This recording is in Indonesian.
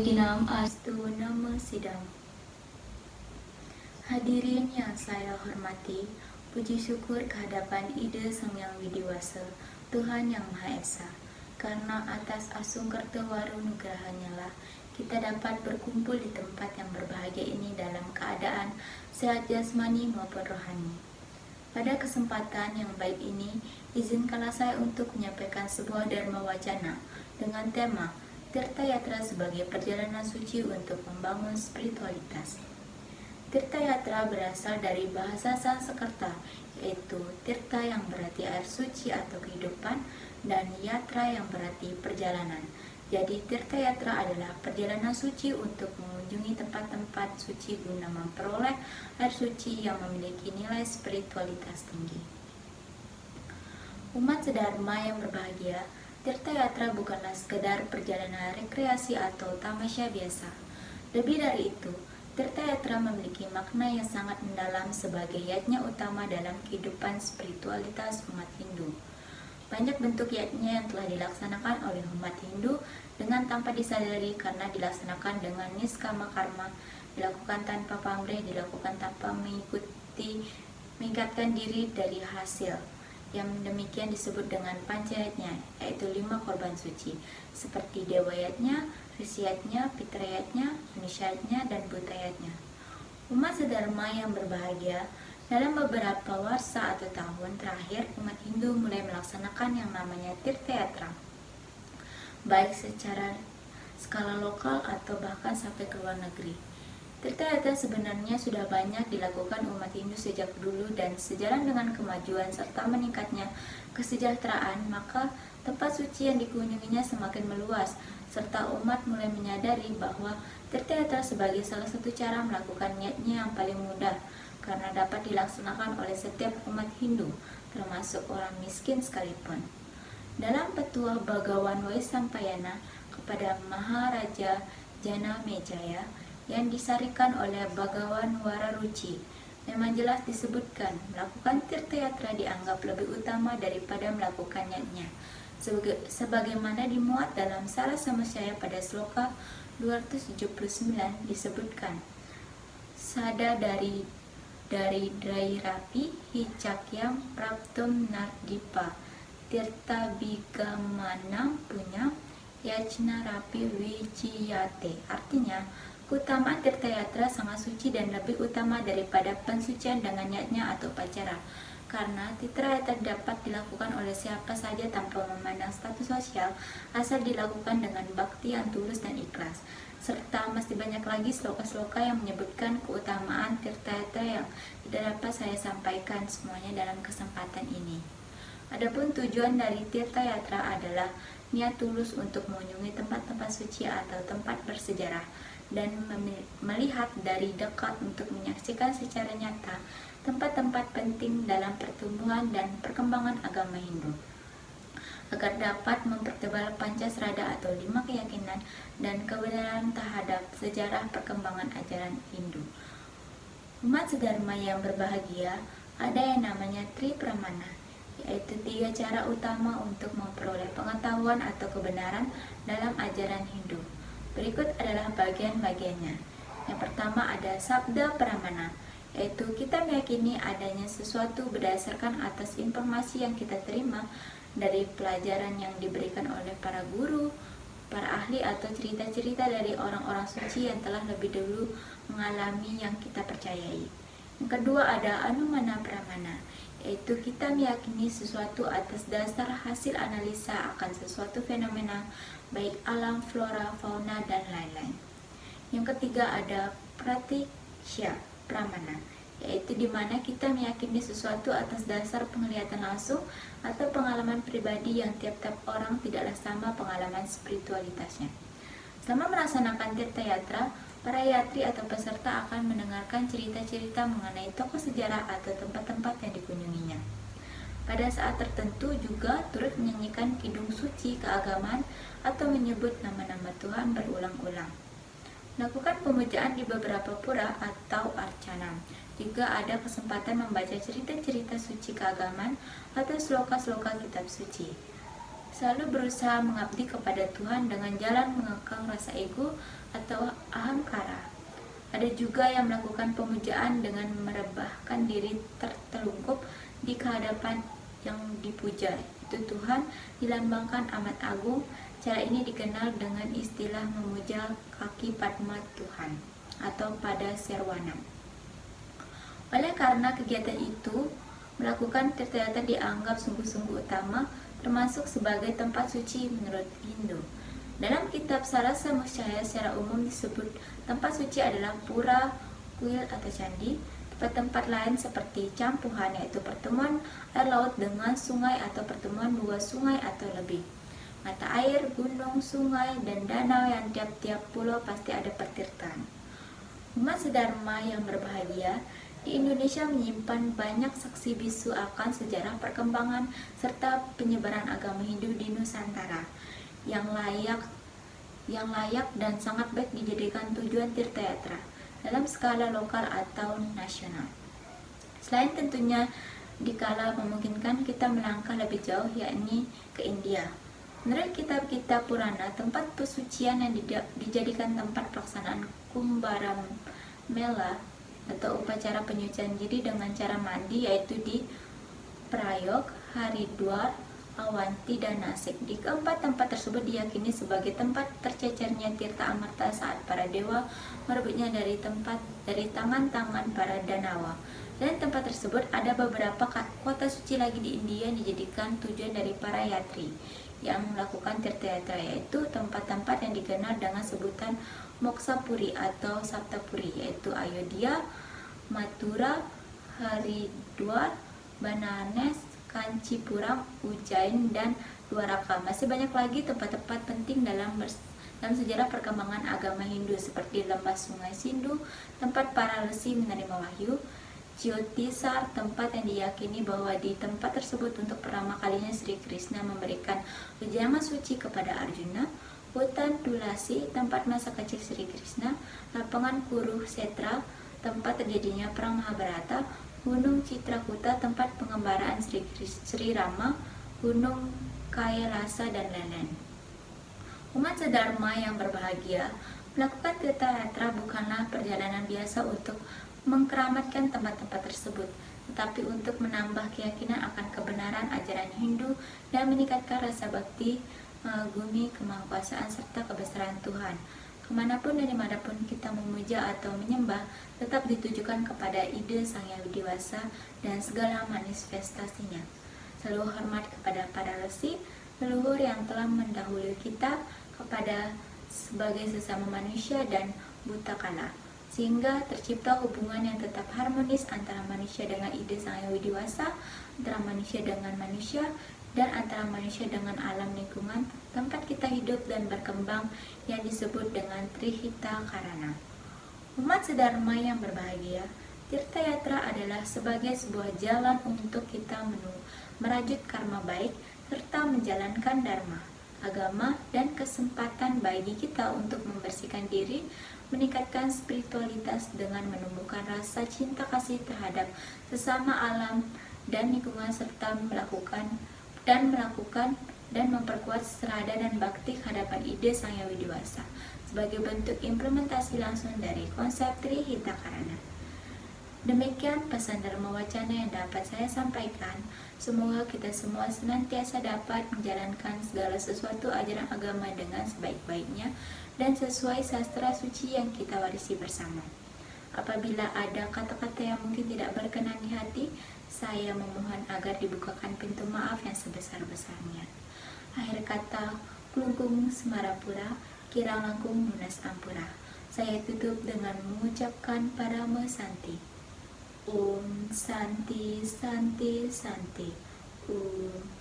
Dinam Astu Nama Sidam. Hadirin yang saya hormati, puji syukur kehadapan Ida Sang Yang Widiwasa, Tuhan Yang Maha Esa. Karena atas asung kertawaru nugerahanya lah kita dapat berkumpul di tempat yang berbahagia ini dalam keadaan sehat jasmani maupun rohani. Pada kesempatan yang baik ini, izinkanlah saya untuk menyampaikan sebuah dharma wacana dengan tema Tirta Yatra sebagai perjalanan suci untuk membangun spiritualitas. Tirta Yatra berasal dari bahasa Sanskerta, yaitu tirta yang berarti air suci atau kehidupan, dan yatra yang berarti perjalanan. Jadi Tirta Yatra adalah perjalanan suci untuk mengunjungi tempat-tempat suci guna memperoleh air suci yang memiliki nilai spiritualitas tinggi. Umat sedharma yang berbahagia, Tirta Yatra bukanlah sekedar perjalanan rekreasi atau tamasya biasa. Lebih dari itu, Tirta Yatra memiliki makna yang sangat mendalam sebagai yatnya utama dalam kehidupan spiritualitas umat Hindu. Banyak bentuk yatnya yang telah dilaksanakan oleh umat Hindu dengan tanpa disadari karena dilaksanakan dengan niskama karma, dilakukan tanpa pamrih, dilakukan tanpa meningkatkan diri dari hasil. Yang demikian disebut dengan pancayatnya, yaitu 5 korban suci, seperti dewayatnya, risiyatnya, pitrayatnya, manusyatnya, dan butayatnya. Umat sedharma yang berbahagia, dalam beberapa warsa atau tahun terakhir, umat Hindu mulai melaksanakan yang namanya Tirta Yatra, baik secara skala lokal atau bahkan sampai ke luar negeri. Tirta Yatra sebenarnya sudah banyak dilakukan umat Hindu sejak dulu, dan sejalan dengan kemajuan serta meningkatnya kesejahteraan, maka tempat suci yang dikunjunginya semakin meluas, serta umat mulai menyadari bahwa Tirta Yatra sebagai salah satu cara melakukan niatnya yang paling mudah, karena dapat dilaksanakan oleh setiap umat Hindu, termasuk orang miskin sekalipun. Dalam petuah Bhagawan Vaisampayana kepada Maharaja Janamejaya yang disarikan oleh Bhagawan Wararuci, memang jelas disebutkan melakukan Tirta Yatra dianggap lebih utama daripada melakukan niatnya, sebagaimana dimuat dalam Sara Samastaya pada sloka 279 disebutkan, Sada dari Drairapi Hicakyam Praptum Nardipa Tirta Bigamanam punya Yajna Rapi Wijiyate. Artinya, keutamaan Tirta Yatra sangat suci dan lebih utama daripada pensucian dengan niatnya atau upacara, karena Tirta Yatra dapat dilakukan oleh siapa saja tanpa memandang status sosial, asal dilakukan dengan bakti yang tulus dan ikhlas. Serta masih banyak lagi sloka-sloka yang menyebutkan keutamaan Tirta Yatra yang tidak dapat saya sampaikan semuanya dalam kesempatan ini. Adapun tujuan dari Tirta Yatra adalah niat tulus untuk mengunjungi tempat-tempat suci atau tempat bersejarah, dan melihat dari dekat untuk menyaksikan secara nyata tempat-tempat penting dalam pertumbuhan dan perkembangan agama Hindu, agar dapat mempertebal Pancasrada atau 5 keyakinan dan kebenaran terhadap sejarah perkembangan ajaran Hindu. Umat sedharma yang berbahagia, ada yang namanya Tri Pramana, yaitu 3 cara utama untuk memperoleh pengetahuan atau kebenaran dalam ajaran Hindu. Berikut adalah bagian-bagiannya. Yang pertama ada Sabda Pramana, yaitu kita meyakini adanya sesuatu berdasarkan atas informasi yang kita terima dari pelajaran yang diberikan oleh para guru, para ahli, atau cerita-cerita dari orang-orang suci yang telah lebih dulu mengalami yang kita percayai. Yang kedua ada Anumana Pramana, yaitu kita meyakini sesuatu atas dasar hasil analisa akan sesuatu fenomena, baik alam, flora, fauna, dan lain-lain. Yang ketiga ada Pratisya Pramana, yaitu di mana kita meyakini sesuatu atas dasar penglihatan langsung atau pengalaman pribadi yang tiap-tiap orang tidaklah sama pengalaman spiritualitasnya. Selama melaksanakan Tirta Yatra, para yatri atau peserta akan mendengarkan cerita-cerita mengenai tokoh sejarah atau tempat-tempat yang dikunjunginya. Pada saat tertentu juga turut menyanyikan kidung suci keagamaan atau menyebut nama-nama Tuhan berulang-ulang. Lakukan pemujaan di beberapa pura atau arcana. Juga ada kesempatan membaca cerita-cerita suci keagamaan atau sloka-sloka kitab suci. selalu berusaha mengabdi kepada Tuhan dengan jalan mengekang rasa ego atau ahamkara. Ada juga yang melakukan pemujaan dengan merebahkan diri tertelungkup di kehadapan yang dipuja, itu Tuhan, dilambangkan amat agung. Cara ini dikenal dengan istilah memuja kaki Padma Tuhan atau pada Serwana. Oleh karena kegiatan itu, melakukan tirta-yatra dianggap sungguh-sungguh utama, termasuk sebagai tempat suci menurut Hindu. Dalam kitab Sarasa Musyaya secara umum disebut tempat suci adalah pura, kuil atau candi. Tempat-tempat lain seperti campuhan, yaitu pertemuan air laut dengan sungai atau pertemuan dua sungai atau lebih. Mata air, gunung, sungai, dan danau yang tiap-tiap pulau pasti ada pertirtaan. Umat sedharma yang berbahagia, di Indonesia menyimpan banyak saksi bisu akan sejarah perkembangan serta penyebaran agama Hindu di Nusantara yang layak dan sangat baik dijadikan tujuan tirta-yatra dalam skala lokal atau nasional. Selain tentunya dikala memungkinkan kita melangkah lebih jauh, yakni ke India. Menurut kitab-kitab Purana, tempat pesucian yang dijadikan tempat pelaksanaan Kumbara Mela atau upacara penyucian diri dengan cara mandi yaitu di Prayog, Haridwar, Awanti, dan Nasik. Di keempat tempat tersebut diyakini sebagai tempat tercecernya tirta amarta saat para dewa merebutnya dari tangan-tangan para Danawa. Dan tempat tersebut ada beberapa kota suci lagi di India yang dijadikan tujuan dari para yatri yang melakukan tirta-yatra, yaitu tempat-tempat yang dikenal dengan sebutan Moksapuri atau Saptapuri, yaitu Ayodhya, Mathura, Haridwar, Banaras, Kanchipuram, Ujjain, dan Dwaraka. Masih banyak lagi tempat-tempat penting dalam sejarah perkembangan agama Hindu seperti lembah Sungai Sindu, tempat para resi menerima wahyu, Jyotisar, tempat yang diyakini bahwa di tempat tersebut untuk pertama kalinya Sri Krishna memberikan ujangan suci kepada Arjuna, hutan Tulasi, tempat masa kecil Sri Krishna, lapangan Kurukshetra, tempat terjadinya perang Mahabharata, Gunung Citrakuta, tempat pengembaraan Sri Rama, Gunung Kailasa, dan lain-lain. Umat sedharma yang berbahagia, melakukan tirta-yatra bukanlah perjalanan biasa untuk mengkeramatkan tempat-tempat tersebut, tetapi untuk menambah keyakinan akan kebenaran ajaran Hindu dan meningkatkan rasa bakti mengagumi kemahakuasaan serta kebesaran Tuhan. Kemanapun dan dimanapun kita memuja atau menyembah, tetap ditujukan kepada ide Sang Hyang Widi-Wasa dan segala manifestasinya. Selalu hormat kepada para resi, leluhur yang telah mendahului kita, kepada sebagai sesama manusia dan buta kala, sehingga tercipta hubungan yang tetap harmonis antara manusia dengan ide Sang Hyang Widi-Wasa, antara manusia dengan manusia, dan antara manusia dengan alam lingkungan tempat kita hidup dan berkembang yang disebut dengan Trihita Karana. Umat sedharma yang berbahagia, tirta-yatra adalah sebagai sebuah jalan untuk kita merajut karma baik serta menjalankan dharma, agama, dan kesempatan bagi kita untuk membersihkan diri, meningkatkan spiritualitas dengan menumbuhkan rasa cinta kasih terhadap sesama alam dan lingkungan serta melakukan dan memperkuat serada dan bakti hadapan ide Sang Hyang Widi-Wasa sebagai bentuk implementasi langsung dari konsep Trihita Karana. Demikian pesan Dharma Wacana yang dapat saya sampaikan. Semoga kita semua senantiasa dapat menjalankan segala sesuatu ajaran agama dengan sebaik-baiknya dan sesuai sastra suci yang kita warisi bersama. Apabila ada kata-kata yang mungkin tidak berkenan di hati, saya memohon agar dibukakan pintu maaf yang sebesar-besarnya. Akhir kata, Klungkung Semarapura, Kirang Langkung Munas Ampura. Saya tutup dengan mengucapkan Parama Santi. Om Santi Santi Santi. Om